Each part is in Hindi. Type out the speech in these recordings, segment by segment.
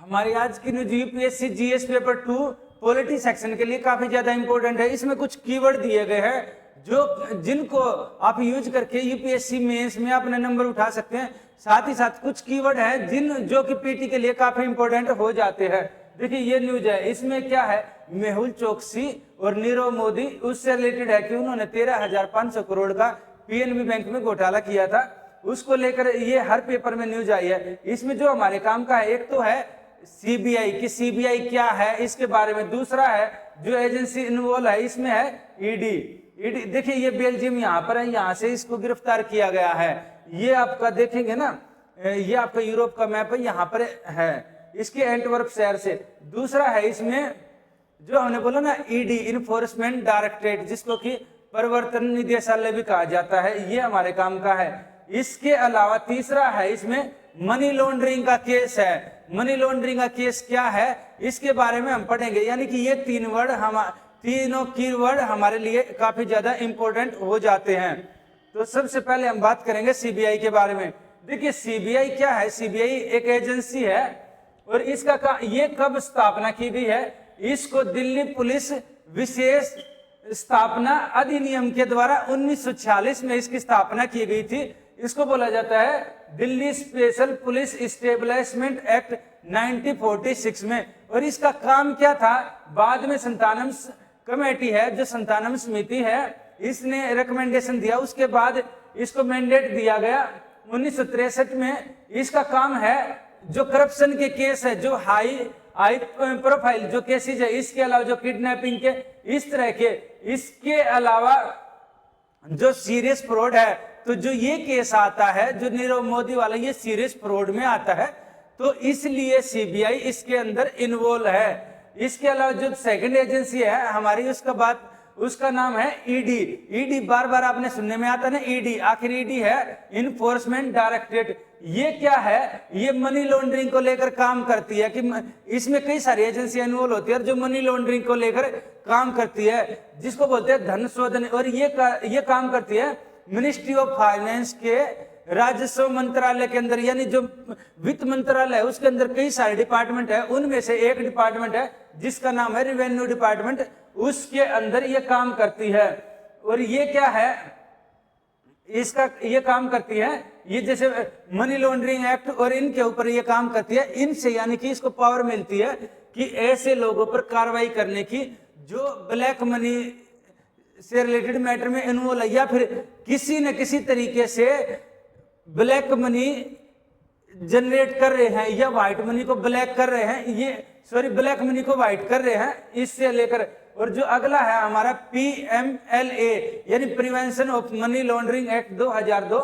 हमारी आज की news UPSC GS paper 2 polity section के लिए काफी ज्यादा इंपॉर्टेंट है। इसमें कुछ कीवर्ड दिए गए हैं जो जिनको आप यूज करके यूपीएससी मेंस में अपने नंबर उठा सकते हैं। साथ ही साथ कुछ कीवर्ड है जो कि पीटी के लिए काफी इंपॉर्टेंट हो जाते हैं। देखिए ये न्यूज है, इसमें क्या है, मेहुल चोकसी और नीरव मोदी उससे रिलेटेड है कि उन्होंने 13,500 करोड़ का पीएनबी बैंक में घोटाला किया था, उसको लेकर ये हर पेपर में न्यूज आई है। इसमें जो हमारे काम का है, एक तो है सीबीआई की सीबीआई क्या है इसके बारे में, दूसरा है जो एजेंसी इन्वॉल्व है इसमें है ईडी। देखिए ये बेल्जियम यहाँ पर है, यहाँ से इसको गिरफ्तार किया गया है। ये आपका देखेंगे ना, ये आपका यूरोप का मैप है, यहाँ पर है इसके एंटवर्प शहर से। दूसरा है इसमें जो हमने बोला ना ईडी इन्फोर्समेंट डायरेक्टरेट, जिसको कि प्रवर्तन निदेशालय भी कहा जाता है, ये हमारे काम का है। इसके अलावा तीसरा है इसमें मनी लॉन्ड्रिंग का केस है। मनी लॉन्ड्रिंग का केस क्या है इसके बारे में हम पढ़ेंगे, यानी कि ये तीनों कीवर्ड हमारे लिए काफी ज्यादा इंपॉर्टेंट हो जाते हैं। तो सबसे पहले हम बात करेंगे सीबीआई के बारे में। देखिए सीबीआई क्या है, सीबीआई एक एजेंसी है और इसका ये कब स्थापना की गई है, इसको दिल्ली पुलिस विशेष स्थापना अधिनियम के द्वारा 1946 में इसकी स्थापना की गई थी। इसको बोला जाता है Delhi special police establishment act 1946 में। और इसका काम क्या था, बाद में संतानम कमेटी है, जो संतानम समिति है, इसने रिकमेंडेशन दिया, उसके बाद इसको मैंडेट दिया गया 1963 में। इसका काम है जो करप्शन के केस है, जो हाई प्रोफाइल जो केसेज है, इसके अलावा जो किडनैपिंग के इस तरह के, इसके अलावा जो सीरियस फ्रॉड है, तो जो ये केस आता है जो नीरव मोदी वाला, ये सीरियस फ्रॉड में आता है, तो इसलिए सीबीआई इसके अंदर इन्वॉल्व है। इसके अलावा जो सेकंड एजेंसी है हमारी, उसका नाम है ईडी। ईडी बार बार आपने सुनने में आता ना ईडी, आखिर ईडी है इन्फोर्समेंट डायरेक्टरेट। ये क्या है, ये मनी लॉन्ड्रिंग को लेकर काम करती है, कि इसमें कई सारी एजेंसियां इन्वॉल्व होती है जो मनी लॉन्ड्रिंग को लेकर काम करती है, जिसको बोलते हैं धन शोधन। और ये काम करती है मिनिस्ट्री ऑफ फाइनेंस के राजस्व मंत्रालय के अंदर, यानी जो वित्त मंत्रालय है उसके अंदर कई सारे डिपार्टमेंट है, उनमें से एक डिपार्टमेंट है जिसका नाम है रेवेन्यू डिपार्टमेंट, उसके अंदर ये काम करती है। और ये क्या है, ये काम करती है, ये जैसे मनी लॉन्ड्रिंग एक्ट और इनके ऊपर ये काम करती है। इनसे यानी कि इसको पावर मिलती है कि ऐसे लोगों पर कार्रवाई करने की जो ब्लैक मनी से रिलेटेड मैटर में इन्वॉल्व है, या फिर किसी न किसी तरीके से ब्लैक मनी जनरेट कर रहे हैं या व्हाइट मनी को ब्लैक कर रहे हैं, ब्लैक मनी को व्हाइट कर रहे हैं, इससे लेकर। और जो अगला है हमारा PMLA यानी prevention of money laundering act 2002,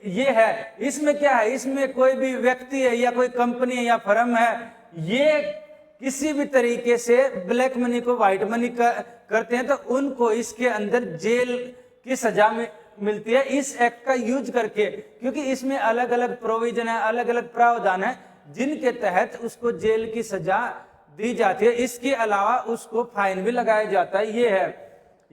ये है। इसमें क्या है, इसमें कोई भी व्यक्ति है या कोई कंपनी है या फर्म है, ये किसी भी तरीके से ब्लैक मनी को व्हाइट मनी करते हैं तो उनको इसके अंदर जेल की सजा में मिलती है इस एक्ट का यूज करके, क्योंकि इसमें अलग अलग प्रोविजन है, अलग अलग प्रावधान है जिनके तहत उसको जेल की सजा दी जाती है। इसके अलावा उसको फाइन भी लगाया जाता है।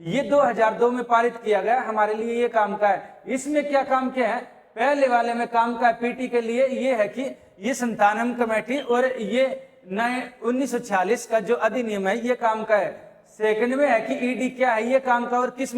ये 2002 में पारित किया गया, हमारे लिए ये काम का है। इसमें क्या काम किया है, पहले वाले में काम का पीटी के लिए ये है कि ये संतानम कमेटी और ये 1946 का जो अधिनियम है ये काम का है। सेकंड में है कि ईडी क्या है, ये काम का और किस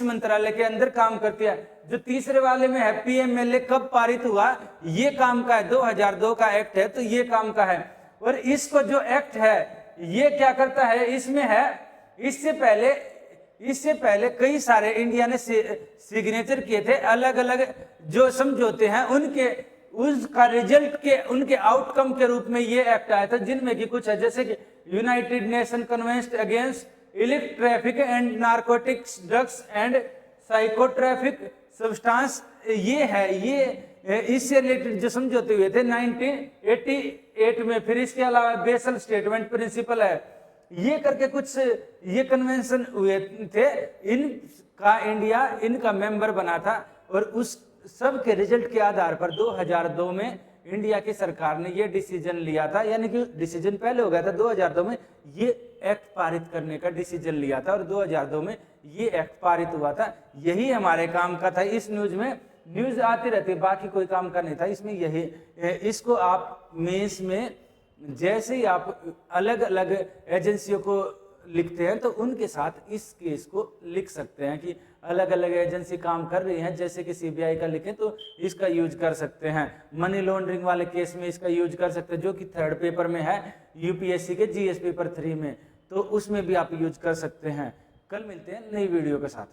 मंत्रालय के अंदर काम करती है। जो तीसरे वाले में है PMLA कब पारित हुआ, ये काम का है, 2002 का एक्ट है, तो ये काम का है। और इसको जो एक्ट है ये क्या करता है, इसमें है इससे पहले कई सारे इंडिया ने सिग्नेचर किए थे, अलग अलग जो समझौते हैं उसका रिजल्ट के उनके आउटकम के रूप में ये एक्ट आया था, जिनमें कि कुछ है जैसे कि United Nation convention against illicit traffic and narcotics drugs and psychotropic substance, ये है, ये इससे रिलेटेड जो समझौते हुए थे 1988 में। फिर इसके अलावा बेसल स्टेटमेंट प्रिंसिपल है, ये करके कुछ ये कन्वेंशन हुए थे, इनका इंडिया इनका मेंबर बना था। और उस सब के रिजल्ट के आधार पर 2002 में इंडिया की सरकार ने ये डिसीजन लिया था, यानी कि डिसीजन पहले हो गया था, 2002 में ये एक्ट पारित करने का डिसीजन लिया था और 2002 में ये एक्ट पारित हुआ था। यही हमारे काम का था इस न्यूज में न्यूज आती रहती है, बाकी कोई काम का नहीं था इसमें। यही इसको आप मेंस में जैसे ही आप अलग अलग एजेंसियों को लिखते हैं तो उनके साथ इस केस को लिख सकते हैं कि अलग अलग एजेंसी काम कर रही है, जैसे कि सीबीआई का लिखें तो इसका यूज कर सकते हैं। मनी लॉन्ड्रिंग वाले केस में इसका यूज कर सकते हैं, जो कि थर्ड पेपर में है यूपीएससी के जीएस पेपर 3 में, तो उसमें भी आप यूज कर सकते हैं। कल मिलते हैं नई वीडियो के साथ।